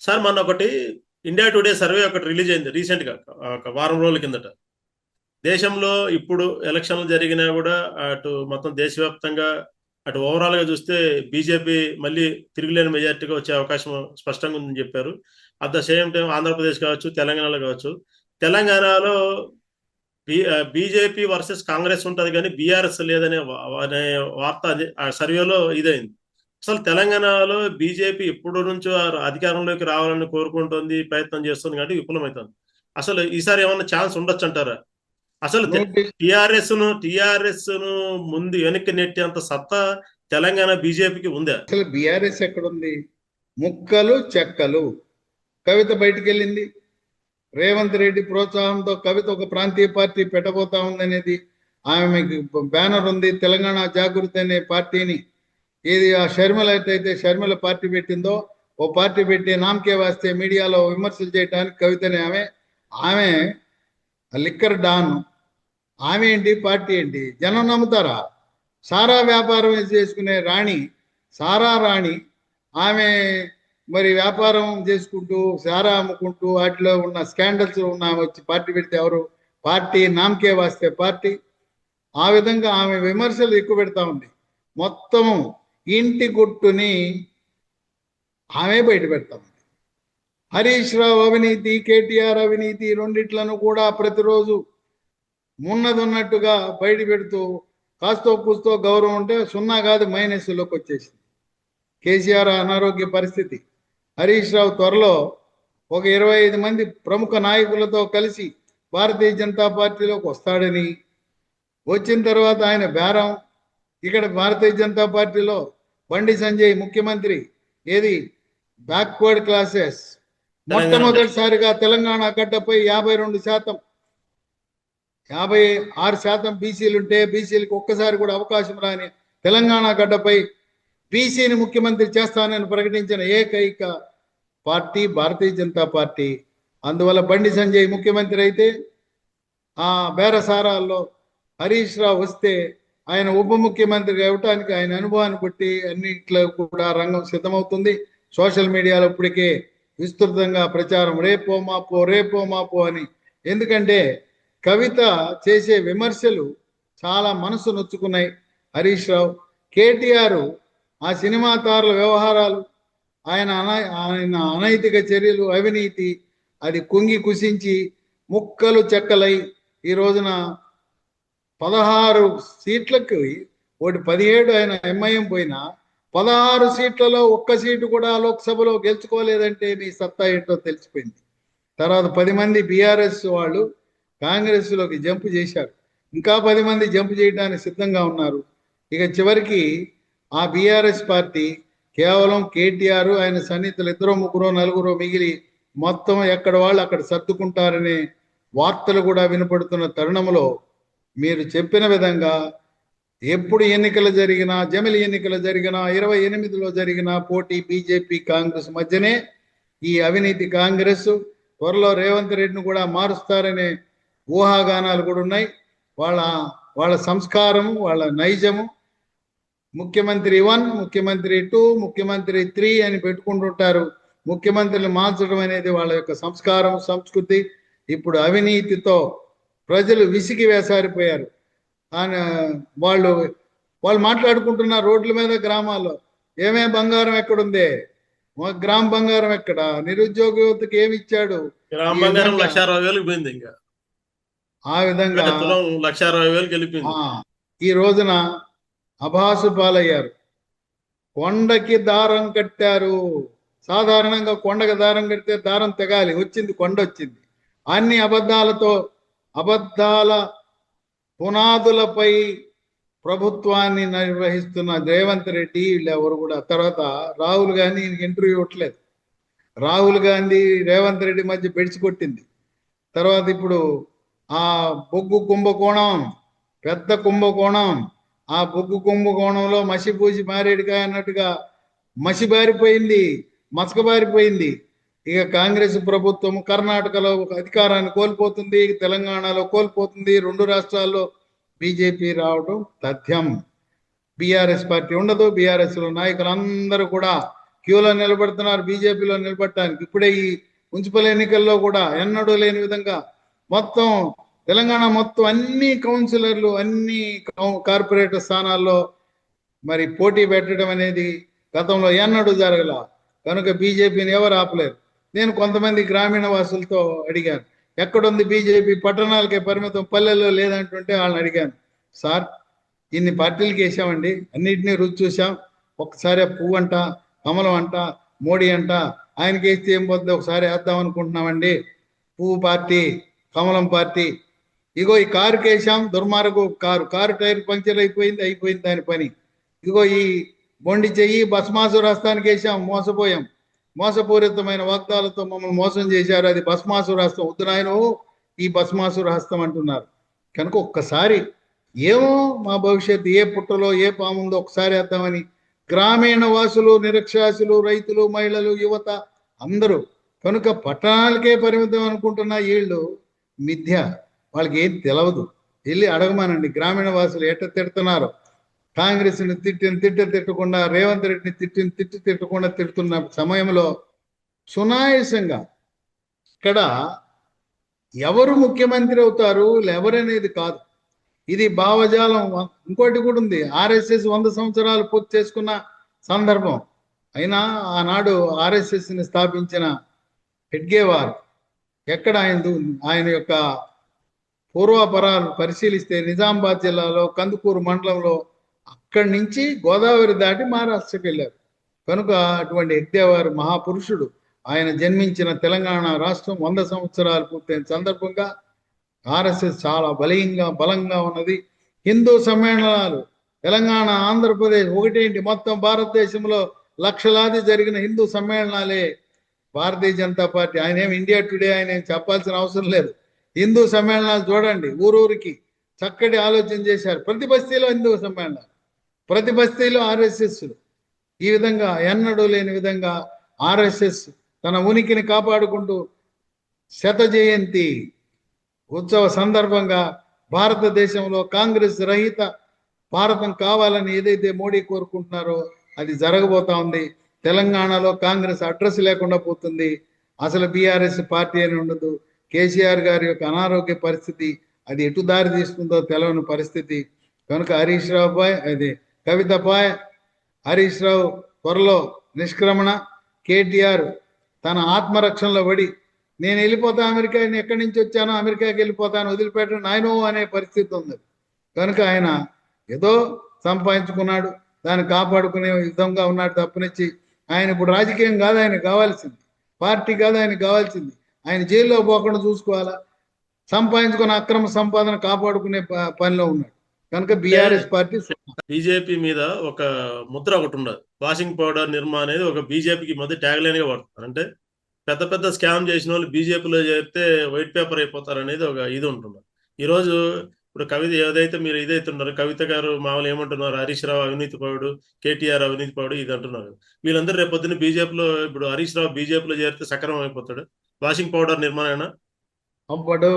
Sir మొన్న ఒకటి India today survey ఒకటి రిలీజ్ అయింది రీసెంట్ గా, ఒక వారం రోజుల కిందట. దేశంలో ఇప్పుడు ఎలక్షన్లు జరిగినా కూడా అటు మొత్తం దేశవ్యాప్తంగా అటు ఓవరాల్ గా చూస్తే బీజేపీ మళ్ళీ తిరుగులేని మెజార్టీగా వచ్చే అవకాశం స్పష్టంగా ఉందని చెప్పారు. At the same time Andhra Pradesh కావచ్చు, తెలంగాణలో కావచ్చు. తెలంగాణలో బీజేపీ వర్సెస్ కాంగ్రెస్ ఉంటుంది కానీ బీఆర్ఎస్ లేదనే అనే వార్త ఆ సర్వేలో ఇదైంది. అసలు తెలంగాణలో బీజేపీ ఎప్పుడు నుంచో అధికారంలోకి రావాలని కోరుకుంటుంది, ప్రయత్నం చేస్తుంది కాబట్టి విఫలమవుతుంది. అసలు ఈసారి ఏమన్నా ఛాన్స్ ఉండొచ్చు అంటారా? అసలు టిఆర్ఎస్ ను ముందు వెనక్కి నెట్టేంత సత్తా తెలంగాణ బీజేపీకి ఉందా? అసలు బీఆర్ఎస్ ఎక్కడుంది? ముక్కలు చెక్కలు. కవిత బయటికి వెళ్ళింది. రేవంత్ రెడ్డి ప్రోత్సాహంతో కవిత ఒక ప్రాంతీయ పార్టీ పెట్టబోతా ఉందనేది, ఆమెకి బ్యానర్ ఉంది. తెలంగాణ జాగృతి అనే పార్టీని, ఏది ఆ షర్మిల అయితే షర్మిల పార్టీ పెట్టిందో, ఓ పార్టీ పెట్టి నామకే వాస్తే మీడియాలో విమర్శలు చేయడానికి కవితని ఆమె లిక్కర్ డాన్. ఆమె ఏంటి, పార్టీ ఏంటి? జనం నమ్ముతారా? సారా వ్యాపారం చేసుకునే రాణి, సారా రాణి ఆమె మరి వ్యాపారం చేసుకుంటూ సారా అమ్ముకుంటూ వాటిలో ఉన్న స్కాండల్స్ ఉన్న వచ్చి పార్టీ పెడితే ఎవరు? పార్టీ నామకే వాస్తే పార్టీ. ఆ విధంగా ఆమె విమర్శలు ఎక్కువ పెడతా ఉంది. మొత్తం ఇంటి గుట్టుని ఆమె బయట పెడతా ఉంది. హరీష్ రావు అవినీతి, కేటీఆర్ అవినీతి రెండిట్లను కూడా ప్రతిరోజు ఉన్నట్టుగా బయట పెడుతూ కాస్తో కూస్తో గౌరవం ఉంటే సున్నా కాదు మైనస్లోకి వచ్చేసింది. కేసీఆర్ అనారోగ్య పరిస్థితి. హరీష్ రావు త్వరలో ఒక 25 మంది ప్రముఖ నాయకులతో కలిసి భారతీయ జనతా పార్టీలోకి వస్తాడని, వచ్చిన తర్వాత ఆయన బేరం ఇక్కడ భారతీయ జనతా పార్టీలో బండి సంజయ్ ముఖ్యమంత్రి, ఏది బ్యాక్వర్డ్ క్లాసెస్ మొట్టమొదటిసారిగా తెలంగాణ గడ్డపై 52%, 56% బీసీలుంటే బీసీలకు ఒక్కసారి కూడా అవకాశం రాని తెలంగాణ గడ్డపై బీసీని ముఖ్యమంత్రి చేస్తానని ప్రకటించిన ఏకైక పార్టీ భారతీయ జనతా పార్టీ. అందువల్ల బండి సంజయ్ ముఖ్యమంత్రి అయితే ఆ బేరసారాల్లో హరీష్ రావు వస్తే ఆయన ఉప ముఖ్యమంత్రిగా ఇవ్వటానికి ఆయన అనుభవాన్ని బట్టి అన్నిట్లో కూడా రంగం సిద్ధమవుతుంది. సోషల్ మీడియాలో ఇప్పటికే విస్తృతంగా ప్రచారం రేపో మాపో అని. ఎందుకంటే కవిత చేసే విమర్శలు చాలా మనసు నొచ్చుకున్నాయి. హరీష్ రావు, కేటీఆర్ ఆ సినిమా తారల వ్యవహారాలు, ఆయన అనైతిక చర్యలు, అవినీతి, అది కుంగి కుసించి ముక్కలు చెక్కలై ఈ రోజున 16 సీట్లకు ఒకటి 17 ఆయన ఎంఐఎం పోయినా 16 సీట్లలో ఒక్క సీటు కూడా లోక్సభలో గెలుచుకోలేదంటే మీ సత్తా ఏంటో తెలిసిపోయింది. తర్వాత 10 మంది బీఆర్ఎస్ వాళ్ళు కాంగ్రెస్లోకి జంప్ చేశారు. ఇంకా 10 మంది జంప్ చేయడానికి సిద్ధంగా ఉన్నారు. ఇక చివరికి ఆ బీఆర్ఎస్ పార్టీ కేవలం కేటీఆర్ ఆయన సన్నిహితులు 2, 3, 4 మిగిలి మొత్తం ఎక్కడ వాళ్ళు అక్కడ సర్దుకుంటారనే వార్తలు కూడా వినపడుతున్న తరుణంలో మీరు చెప్పిన విధంగా ఎప్పుడు ఎన్నికలు జరిగినా, జమిలి ఎన్నికలు జరిగినా, 28లో జరిగిన పోటీ బీజేపీ కాంగ్రెస్ మధ్యనే. ఈ అవినీతి కాంగ్రెస్ త్వరలో రేవంత్ రెడ్డిని కూడా మారుస్తారనే ఊహాగానాలు కూడా ఉన్నాయి. వాళ్ళ సంస్కారము, వాళ్ళ నైజము, ముఖ్యమంత్రి 1, ముఖ్యమంత్రి 2, ముఖ్యమంత్రి 3 అని పెట్టుకుంటుంటారు. ముఖ్యమంత్రిని మార్చడం అనేది వాళ్ళ యొక్క సంస్కారం, సంస్కృతి. ఇప్పుడు అవినీతితో ప్రజలు విసిగి వేసారిపోయారు. వాళ్ళు మాట్లాడుకుంటున్న రోడ్ల మీద, గ్రామాల్లో ఏమే బంగారం ఎక్కడుందే, గ్రామ బంగారం ఎక్కడ, నిరుద్యోగ యువతకి ఏమి ఇచ్చాడు, ఆ విధంగా 1,60,000 ఈ రోజున అభాసు పాలయ్యారు. కొండకి దారం కట్టారు. సాధారణంగా కొండకి దారం కడితే దారం తెగాలి, వచ్చింది కొండ వచ్చింది. అన్ని అబద్ధాల పునాదులపై ప్రభుత్వాన్ని నిర్వహిస్తున్న రేవంత్ రెడ్డి వీళ్ళెవరు కూడా. తర్వాత రాహుల్ గాంధీ ఇంటర్వ్యూ ఇవ్వట్లేదు. రాహుల్ గాంధీ రేవంత్ రెడ్డి మధ్య బెడిచి కొట్టింది. తర్వాత ఇప్పుడు ఆ బొగ్గు కుంభకోణం, పెద్ద కుంభకోణం, ఆ బొగ్గు కుంభకోణంలో మసిపూసి మారేడుకాయ అన్నట్టుగా మసిబారిపోయింది, మసకబారిపోయింది. ఇక కాంగ్రెస్ ప్రభుత్వం కర్ణాటకలో అధికారాన్ని కోల్పోతుంది, తెలంగాణలో కోల్పోతుంది. 2 రాష్ట్రాల్లో బీజేపీ రావడం తథ్యం. బీఆర్ఎస్ పార్టీ ఉండదు. బీఆర్ఎస్ లో నాయకులందరూ కూడా క్యూలో నిలబడుతున్నారు బీజేపీలో నిలబడటానికి. ఇప్పుడే ఈ మున్సిపల్ ఎన్నికల్లో కూడా ఎన్నడూ లేని విధంగా మొత్తం తెలంగాణ మొత్తం అన్ని కౌన్సిలర్లు అన్ని కార్పొరేటర్ స్థానాల్లో మరి పోటీ పెట్టడం అనేది గతంలో ఎన్నడూ జరగల. కనుక బీజేపీని ఎవరు ఆపలేరు. నేను కొంతమంది గ్రామీణ వాసులతో అడిగాను, ఎక్కడుంది బీజేపీ? పట్టణాలకే పరిమితం, పల్లెల్లో లేదంటుంటే వాళ్ళని అడిగాను, సార్ ఇన్ని పార్టీలకి వేసామండి, అన్నిటినీ రుచి చూసాం, ఒకసారి పువ్వు అంట, కమలం అంట, మోడీ అంట, ఆయనకి వేస్తే ఏం పోతుంది, ఒకసారి వేద్దాం అనుకుంటున్నామండి, పువ్వు పార్టీ, కమలం పార్టీ. ఇగో ఈ కారుకి వేసాం, దుర్మార్గు కారు టైర్ పంక్చర్ అయిపోయింది దాని పని. ఇగో ఈ మొండి చెయ్యి భస్మాసు రాష్ట్రానికి వేసాం, మోసపోయాం, మోసపూరితమైన వాగ్దాలతో మమ్మల్ని మోసం చేశారు, అది భస్మాసు రాష్ట్రం, వద్దు నాయన ఈ భస్మాసు రాష్ట్రం అంటున్నారు. కనుక ఒక్కసారి ఏమో మా భవిష్యత్తు ఏ పుట్టలో ఏ పాముందో ఒకసారి వేద్దామని గ్రామీణ వాసులు, నిరక్షరాస్యులు, రైతులు, మహిళలు, యువత అందరూ. కనుక పట్టణాలకే పరిమితం అనుకుంటున్న వీళ్ళు మిథ్య, వాళ్ళకి ఏం తెలవదు. వెళ్ళి అడగమానండి గ్రామీణ వాసులు ఎట్ట తిడుతున్నారు. కాంగ్రెస్ని తిట్టకుండా, రేవంత్ రెడ్డిని తిట్టకుండా తిడుతున్న సమయంలో సునాయాసంగా ఇక్కడ ఎవరు ముఖ్యమంత్రి అవుతారు ఎవరనేది కాదు, ఇది భావజాలం. ఇంకోటి కూడా ఉంది, ఆర్ఎస్ఎస్ 100 సంవత్సరాలు పూర్తి చేసుకున్న సందర్భం. అయినా ఆనాడు ఆర్ఎస్ఎస్ని స్థాపించిన హెడ్గేవార్ ఎక్కడ ఆయన యొక్క పూర్వాపరాలు పరిశీలిస్తే నిజామాబాద్ జిల్లాలో కందుకూరు మండలంలో అక్కడి నుంచి గోదావరి దాటి మహారాష్ట్రకి వెళ్ళారు. కనుక అటువంటి హెగ్డేవారు మహాపురుషుడు. ఆయన జన్మించిన తెలంగాణ రాష్ట్రం 100 సంవత్సరాలు పూర్తయిన సందర్భంగా ఆర్ఎస్ఎస్ చాలా బలంగా ఉన్నది. హిందూ సమ్మేళనాలు తెలంగాణ, ఆంధ్రప్రదేశ్ ఒకటేంటి, మొత్తం భారతదేశంలో లక్షలాది జరిగిన హిందూ సమ్మేళనాలే భారతీయ జనతా పార్టీ. ఆయన ఏమి ఇండియా టుడే ఆయన ఏం చెప్పాల్సిన అవసరం లేదు. హిందూ సమ్మేళనాలు చూడండి, ఊరూరికి చక్కటి ఆలోచన చేశారు. ప్రతి బస్తీలో హిందూ సమ్మేళనాలు, ప్రతి బస్తీలో ఆర్ఎస్ఎస్. ఈ విధంగా ఎన్నడూ లేని విధంగా ఆర్ఎస్ఎస్ తన ఉనికిని కాపాడుకుంటూ 100వ జయంతి ఉత్సవ సందర్భంగా భారతదేశంలో కాంగ్రెస్ రహిత భారతం కావాలని ఏదైతే మోడీ కోరుకుంటున్నారో అది జరగబోతా ఉంది. తెలంగాణలో కాంగ్రెస్ అడ్రస్ లేకుండా పోతుంది. అసలు బీఆర్ఎస్ పార్టీ అని ఉండదు. కేసీఆర్ గారి యొక్క అనారోగ్య పరిస్థితి అది ఎటు దారి తీస్తుందో తెలియని పరిస్థితి. కనుక హరీష్ రావు కవితపాయ్, హరీష్ రావు త్వరలో నిష్క్రమణ, కేటీఆర్ తన ఆత్మరక్షణలో పడి నేను వెళ్ళిపోతా అమెరికా, నేను ఎక్కడి నుంచి వచ్చానో అమెరికాకి వెళ్ళిపోతాను, వదిలిపెట్టండి నాయనో అనే పరిస్థితి ఉంది. కనుక ఆయన ఏదో సంపాదించుకున్నాడు, దాన్ని కాపాడుకునే విధంగా ఉన్నాడు తప్పనిచ్చి ఆయన ఇప్పుడు రాజకీయం కాదు ఆయన కావాల్సింది, పార్టీ కాదు ఆయన కావాల్సింది. ఆయన జైల్లో పోకుండా చూసుకోవాలా, సంపాదించుకున్న అక్రమ సంపాదన కాపాడుకునే పనిలో ఉన్నాడు. కనుక బీఆర్ఎస్ పార్టీ బీజేపీ మీద ఒక ముద్ర ఒకటి ఉండదు, వాషింగ్ పౌడర్ నిర్మా అనేది ఒక బీజేపీకి మధ్య ట్యాగ్ లైన్ గా వాడుతున్నారు. అంటే పెద్ద పెద్ద స్కామ్ చేసిన వాళ్ళు బీజేపీలో చేరితే వైట్ పేపర్ అయిపోతారు అనేది ఒక ఇది ఉంటున్నారు. ఈరోజు ఇప్పుడు కవిత ఏదైతే మీరు ఇదైతే ఉన్నారు, కవిత గారు మామూలు ఏమంటున్నారు, హరీష్ రావు అవినీతి పౌరుడు, కేటీఆర్ అవినీతి పౌరుడు ఇది అంటున్నారు. వీళ్ళందరూ రేపు పొద్దున్న బీజేపీలో, ఇప్పుడు హరీష్ రావు బీజేపీలో చేరితే సక్రమం అయిపోతాడు. వాషింగ్ పౌడర్ నిర్మాణేనా? అప్పుడు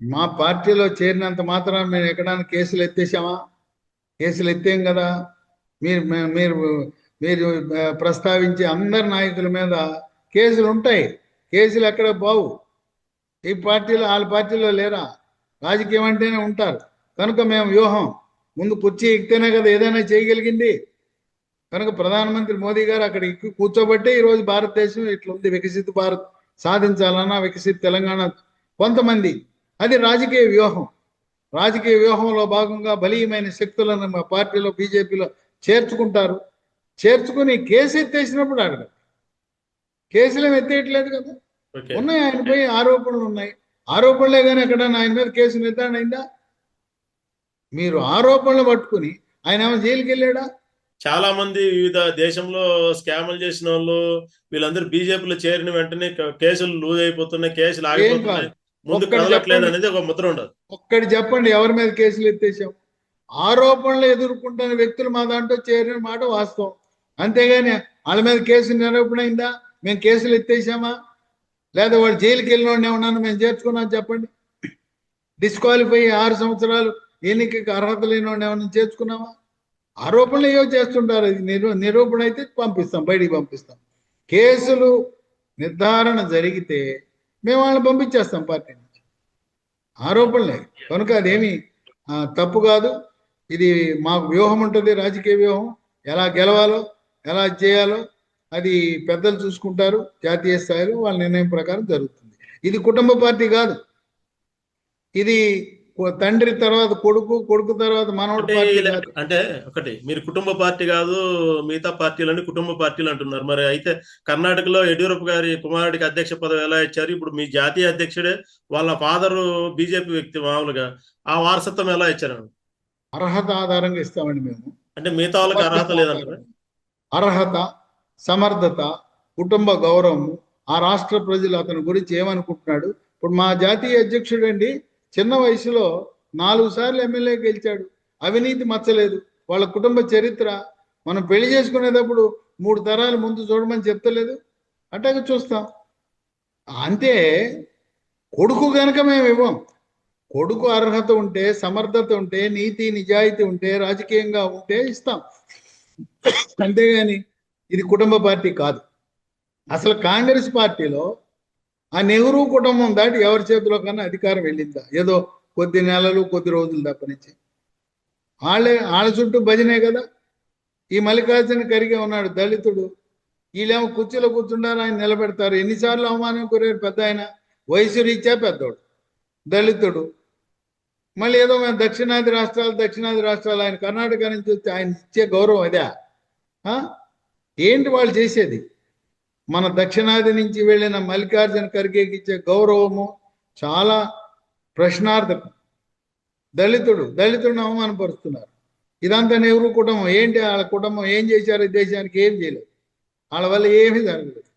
మా పార్టీలో చేరినంత మాత్రం మేము ఎక్కడానికి కేసులు ఎత్తేసామా? కేసులు ఎత్తేం కదా. మీరు మీరు మీరు ప్రస్తావించే అందరి నాయకుల మీద కేసులు ఉంటాయి. కేసులు ఎక్కడ బావు. ఈ పార్టీలో వాళ్ళ పార్టీలో లేరా? రాజకీయం అంటేనే ఉంటారు. కనుక మేము వ్యూహం ముందు కుర్చీ ఎక్కితేనే కదా ఏదైనా చేయగలిగింది. కనుక ప్రధానమంత్రి మోదీ గారు అక్కడ ఎక్కి కూర్చోబట్టే ఈరోజు భారతదేశం ఇట్లుంది. వికసిత భారత్ సాధించాలన్నా, వికసిత తెలంగాణ కొంతమంది, అది రాజకీయ వ్యూహం. రాజకీయ వ్యూహంలో భాగంగా బలీయమైన శక్తులను మా పార్టీలో బీజేపీలో చేర్చుకుంటారు. చేర్చుకుని కేసు ఎత్తేసినప్పుడు అడగ కేసులు ఏమి ఎత్తేయట్లేదు కదా. ఉన్నాయి, ఆయనపై ఆరోపణలు ఉన్నాయి. ఆరోపణలే కానీ ఎక్కడన్నా ఆయన మీద కేసు నిర్ధారణ అయిందా? మీరు ఆరోపణలు పట్టుకుని ఆయన ఏమైనా జైలుకి వెళ్ళాడా? చాలా మంది వివిధ దేశంలో స్కాములు చేసిన వాళ్ళు వీళ్ళందరూ బీజేపీలో చేరిన వెంటనే కేసులు లూజ్ అయిపోతున్నాయి, కేసులు ఆగిపోతున్నాయి, ముందు కదలట్లేదు అనేది ఒక ముద్ర ఉండదు. ఒక్కటి చెప్పండి ఎవరి మీద కేసులు ఎత్తేసాం? ఆరోపణలు ఎదుర్కొంటున్న వ్యక్తులు మా దాంట్లో చేరిన మాట వాస్తవం. అంతేగాని వాళ్ళ మీద కేసు నిరూపణ అయిందా? మేము కేసులు ఎత్తేసామా? లేదా వాళ్ళు జైలుకి వెళ్ళిన ఏమన్నా మేము చేర్చుకున్నాం చెప్పండి? డిస్క్వాలిఫై 6 సంవత్సరాలు ఎన్నికకి అర్హత లేని ఏమన్నా చేర్చుకున్నామా? ఆరోపణలు ఏవో చేస్తుంటారు. అది నిరూపణ అయితే పంపిస్తాం, బయటికి పంపిస్తాం. కేసులు నిర్ధారణ జరిగితే మేము వాళ్ళని పంపించేస్తాం పార్టీ నుంచి. ఆరోపణలే కనుక అదేమి తప్పు కాదు. ఇది మాకు వ్యూహం ఉంటుంది, రాజకీయ వ్యూహం. ఎలా గెలవాలో, ఎలా చేయాలో అది పెద్దలు చూసుకుంటారు. జాతీయ స్థాయిలో వాళ్ళ నిర్ణయం ప్రకారం జరుగుతుంది. ఇది కుటుంబ పార్టీ కాదు. ఇది తండ్రి తర్వాత కొడుకు, కొడుకు తర్వాత మనవడు అంటే పార్టీ కాదు. అంటే ఒకటి, మీరు కుటుంబ పార్టీ కాదు, మిగతా పార్టీలని కుటుంబ పార్టీలు అంటున్నారు. మరి అయితే కర్ణాటకలో యడ్యూరప్ప గారి కుమారుడికి అధ్యక్ష పదవి ఎలా ఇచ్చారు? ఇప్పుడు మీ జాతీయ అధ్యక్షుడే వాళ్ళ ఫాదరు బీజేపీ వ్యక్తి. మామూలుగా ఆ వారసత్వం ఎలా ఇచ్చారు? అర్హత ఆధారంగా ఇస్తామండి మేము. అంటే మిగతా వాళ్ళకి అర్హత లేదంటారా? అర్హత, సమర్థత, కుటుంబ గౌరవం, ఆ రాష్ట్ర ప్రజలు అతని గురించి ఏమనుకుంటున్నాడు. ఇప్పుడు మా జాతీయ అధ్యక్షుడు అండి చిన్న వయసులో 4 సార్లు ఎమ్మెల్యే గెలిచాడు. అవినీతి మచ్చలేదు. వాళ్ళ కుటుంబ చరిత్ర మనం పెళ్లి చేసుకునేటప్పుడు 3 తరాలు ముందు చూడమని చెప్తలేదు. అట్టాగే చూస్తాం. అంతే. కొడుకు గనక మేము ఇవ్వం. కొడుకు అర్హత ఉంటే, సమర్థత ఉంటే, నీతి నిజాయితీ ఉంటే, రాజకీయంగా ఉంటే ఇస్తాం. అంతేగాని ఇది కుటుంబ పార్టీ కాదు. అసలు కాంగ్రెస్ పార్టీలో ఆ నెహ్రూ కుటుంబం దాటి ఎవరి చేతిలో కన్నా అధికారం వెళ్ళిందా? ఏదో కొద్ది నెలలు, కొద్ది రోజులు తప్పనించి వాళ్ళ చుట్టూ భజనే కదా. ఈ మల్లికార్జున ఖర్గే ఉన్నాడు, దళితుడు. వీళ్ళేమో కుర్చీలో కూర్చుంటారు, ఆయన నిలబెడతారు. ఎన్నిసార్లు అవమానం కోరారు పెద్ద ఆయన. వయసు రీత్యా పెద్దోడు, దళితుడు. మళ్ళీ ఏదో మేము దక్షిణాది రాష్ట్రాలు, ఆయన కర్ణాటక నుంచి వచ్చి ఆయన ఇచ్చే గౌరవం అదే? ఏంటి వాళ్ళు చేసేది? మన దక్షిణాది నుంచి వెళ్ళిన మల్లికార్జున ఖర్గేకి ఇచ్చే గౌరవము చాలా ప్రశ్నార్థకం. దళితుడిని అవమానపరుస్తున్నారు. ఇదంతా నెహ్రూ కుటుంబం. ఏంటి వాళ్ళ కుటుంబం ఏం చేశారు? దేశానికి ఏం చేయలేదు. వాళ్ళ వల్ల ఏమీ జరగలేదు.